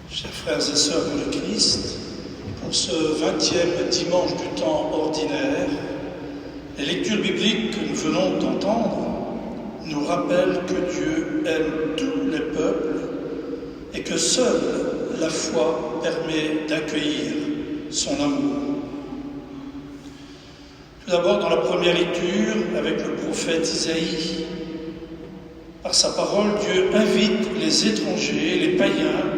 Chers frères et sœurs de le Christ, pour ce 20e dimanche du temps ordinaire, les lectures bibliques que nous venons d'entendre nous rappellent que Dieu aime tous les peuples et que seule la foi permet d'accueillir son amour. Tout d'abord, dans la première lecture, avec le prophète Isaïe, par sa parole, Dieu invite les étrangers, les païens,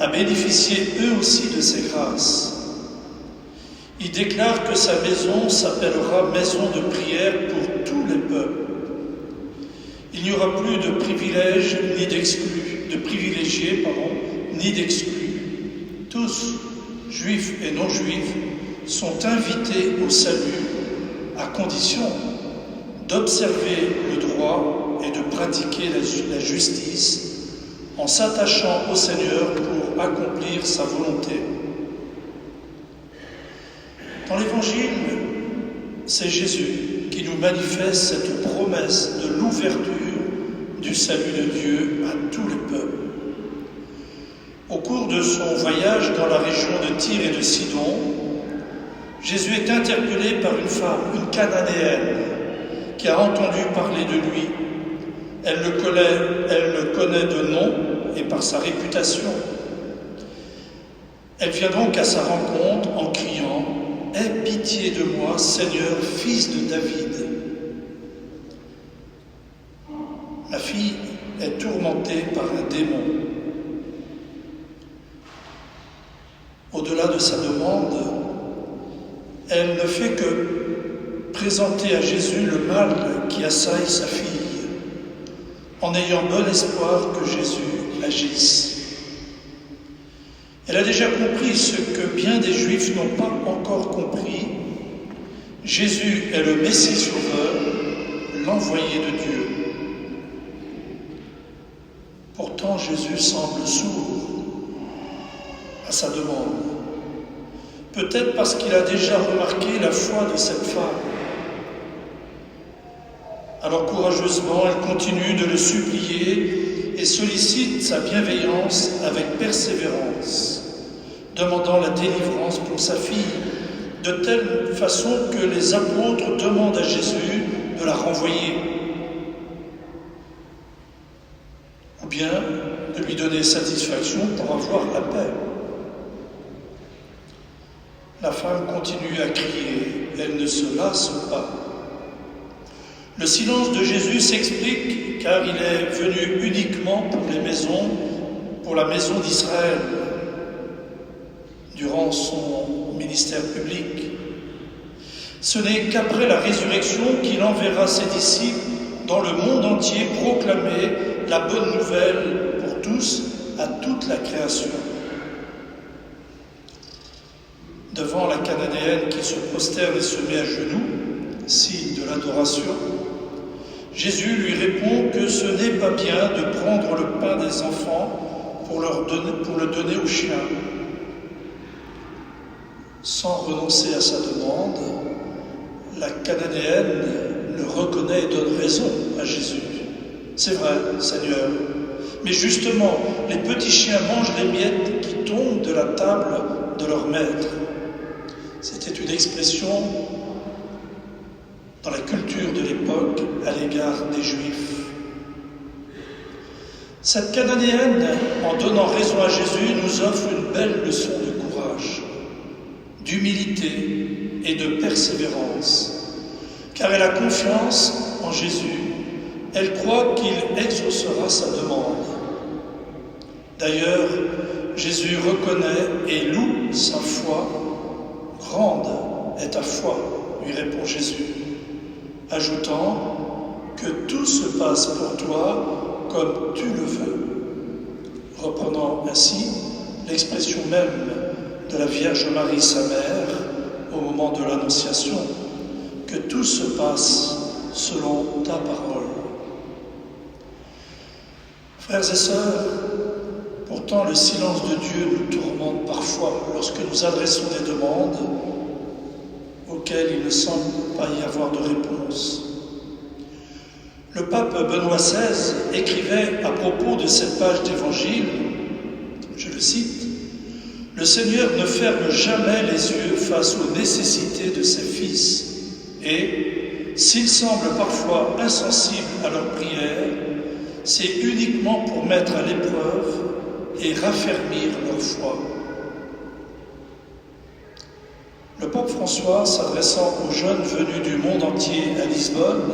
à bénéficier eux aussi de ses grâces. Il déclare que sa maison s'appellera maison de prière pour tous les peuples. Il n'y aura plus de privilèges ni d'exclus, de privilégiés, ni d'exclus. Tous, juifs et non-juifs, sont invités au salut à condition d'observer le droit et de pratiquer la justice en s'attachant au Seigneur pour accomplir sa volonté. Dans l'Évangile, c'est Jésus qui nous manifeste cette promesse de l'ouverture du salut de Dieu à tous les peuples. Au cours de son voyage dans la région de Tyr et de Sidon, Jésus est interpellé par une femme, une Cananéenne, qui a entendu parler de lui. Elle le connaît de nom et par sa réputation. Elle vient donc à sa rencontre en criant « Aie pitié de moi, Seigneur, fils de David ». La fille est tourmentée par un démon. Au-delà de sa demande, elle ne fait que présenter à Jésus le mal qui assaille sa fille, en ayant bon espoir que Jésus agisse. Elle a déjà compris ce que bien des Juifs n'ont pas encore compris. Jésus est le Messie sauveur, l'envoyé de Dieu. Pourtant, Jésus semble sourd à sa demande. Peut-être parce qu'il a déjà remarqué la foi de cette femme. Alors courageusement, elle continue de le supplier et sollicite sa bienveillance avec persévérance, demandant la délivrance pour sa fille, de telle façon que les apôtres demandent à Jésus de la renvoyer, ou bien de lui donner satisfaction pour avoir la paix. La femme continue à crier, elle ne se lasse pas. Le silence de Jésus s'explique car il est venu uniquement pour la maison d'Israël durant son ministère public. Ce n'est qu'après la résurrection qu'il enverra ses disciples dans le monde entier proclamer la bonne nouvelle pour tous, à toute la création. Devant la Cananéenne qui se prosterne et se met à genoux, signe de l'adoration, Jésus lui répond que ce n'est pas bien de prendre le pain des enfants pour le donner aux chiens. Sans renoncer à sa demande, la Cananéenne le reconnaît et donne raison à Jésus. C'est vrai, Seigneur, mais justement, les petits chiens mangent les miettes qui tombent de la table de leur maître. C'était une expression dans la culture de l'époque à l'égard des Juifs. Cette Cananéenne, en donnant raison à Jésus, nous offre une belle leçon de courage, d'humilité et de persévérance, car elle a confiance en Jésus. Elle croit qu'il exaucera sa demande. D'ailleurs, Jésus reconnaît et loue sa foi. Grande est ta foi, lui répond Jésus, ajoutant que tout se passe pour toi comme tu le veux, reprenant ainsi l'expression même de la Vierge Marie, sa mère, au moment de l'Annonciation, que tout se passe selon ta parole. Frères et sœurs, pourtant le silence de Dieu nous tourmente parfois lorsque nous adressons des demandes auxquelles il ne semble pas y avoir de réponse. Le pape Benoît XVI écrivait à propos de cette page d'évangile Je le cite, « Le Seigneur ne ferme jamais les yeux face aux nécessités de ses fils, et, s'il semble parfois insensible à leurs prières, c'est uniquement pour mettre à l'épreuve et raffermir leur foi. » Le pape François, s'adressant aux jeunes venus du monde entier à Lisbonne,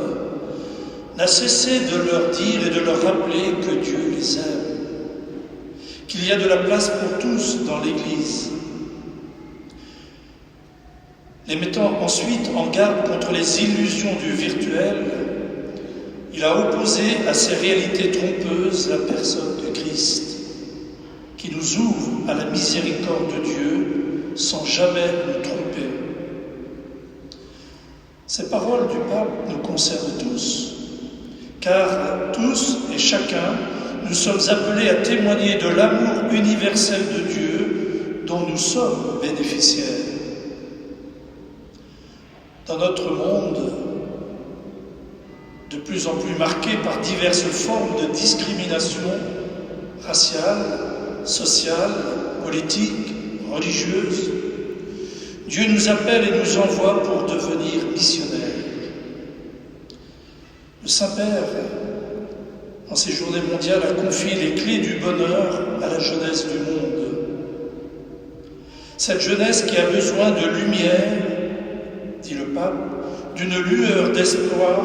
n'a cessé de leur dire et de leur rappeler que Dieu les aime, qu'il y a de la place pour tous dans l'Église, les mettant ensuite en garde contre les illusions du virtuel. Il a opposé à ces réalités trompeuses la personne de Christ, qui nous ouvre à la miséricorde de Dieu sans jamais nous tromper. Ces paroles du pape nous concernent tous, car tous et chacun, nous sommes appelés à témoigner de l'amour universel de Dieu dont nous sommes bénéficiaires. Dans notre monde, de plus en plus marqué par diverses formes de discrimination raciale, sociale, politique, religieuse, Dieu nous appelle et nous envoie pour devenir missionnaires. Le Saint-Père, en ces journées mondiales, a confié les clés du bonheur à la jeunesse du monde. Cette jeunesse qui a besoin de lumière, dit le pape, d'une lueur d'espoir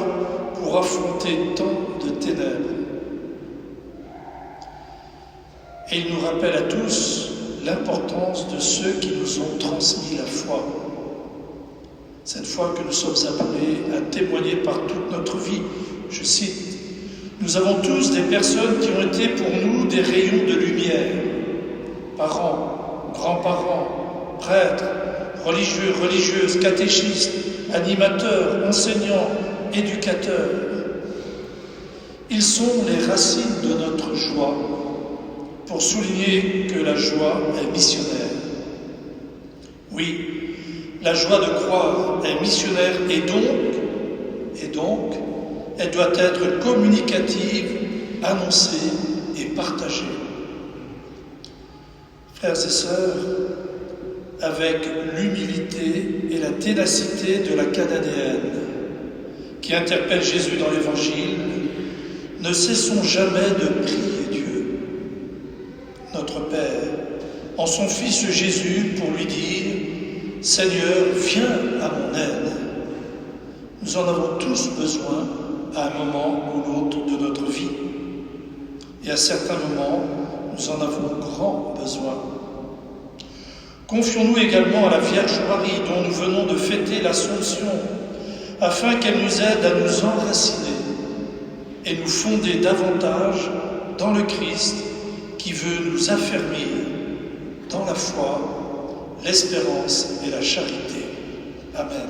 pour affronter tant de ténèbres. Et il nous rappelle à tous l'importance de ceux qui nous ont transmis la foi. Cette foi que nous sommes appelés à témoigner par toute notre vie. Je cite, « Nous avons tous des personnes qui ont été pour nous des rayons de lumière, parents, grands-parents, prêtres, religieux, religieuses, catéchistes, animateurs, enseignants, éducateurs. Ils sont les racines de notre joie, pour souligner que la joie est missionnaire. Oui, la joie de croire est missionnaire et donc, elle doit être communicative, annoncée et partagée. Frères et sœurs, avec l'humilité et la ténacité de la Cananéenne qui interpelle Jésus dans l'Évangile, ne cessons jamais de prier Dieu, notre Père, en son Fils Jésus pour lui dire « Seigneur, viens à mon aide ». Nous en avons tous besoin à un moment ou l'autre de notre vie. Et à certains moments, nous en avons grand besoin. Confions-nous également à la Vierge Marie dont nous venons de fêter l'Assomption, afin qu'elle nous aide à nous enraciner et nous fonder davantage dans le Christ qui veut nous affermir dans la foi, l'espérance et la charité. Amen.